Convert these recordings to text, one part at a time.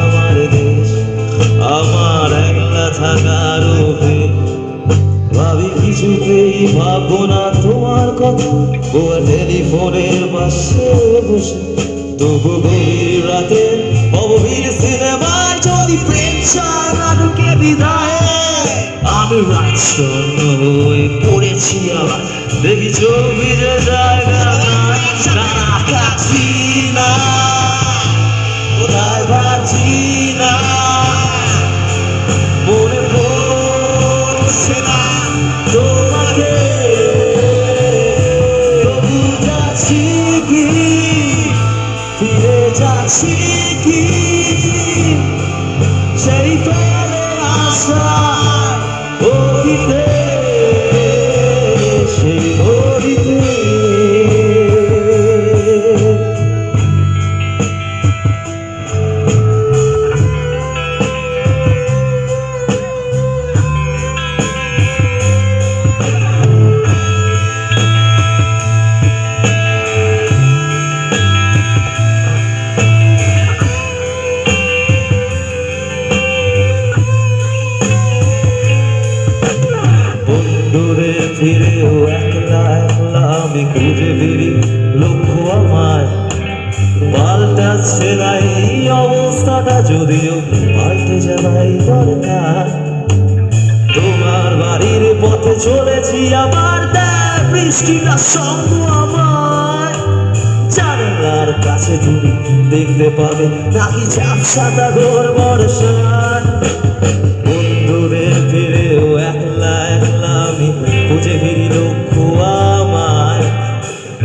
আমার দেশ আমার একলা থাকার ভাবি কিছুতেই ভাববো না তোমার কথা। টেলিফোনের পাশে বসে তবু গভীর রাতে অবহির সিনেমায় যদি প্রেম চায় নাটকে বিদায় আমি রাজচন্দ্র হয়ে পড়েছি আবার দেখি ছবি যে জায়গা কাছি না কোথায় পাচ্ছি না মনে পড়ছে না তোমাকে তবু যাচ্ছি কি ফিরে যাচ্ছি কি সেই ফেলে আসা অতীতে সেই অতীতে দূরে ফিরেও একলা একলা আমি খুঁজে ফিরি লক্ষ্য আমায় পাল্টাচ্ছে না এই অবস্থাটা যদিও পাল্টে যাওয়াই দরকার তোমার বাড়ির পথে চলেছি আবার দেয় বৃষ্টিটা সঙ্গ আমার জানালার কাছে তুমি দেখতে পাবে নাকি ঝাপসাটা ঘোর বর্ষার বন্ধুদের ফিরেও একলা একলা আমি খুঁজে ফিরি লক্ষ্য আমায়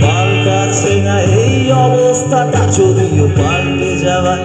পাল্টাচ্ছে না এই অবস্থাটা যদিও পাল্টে যাওয়ায়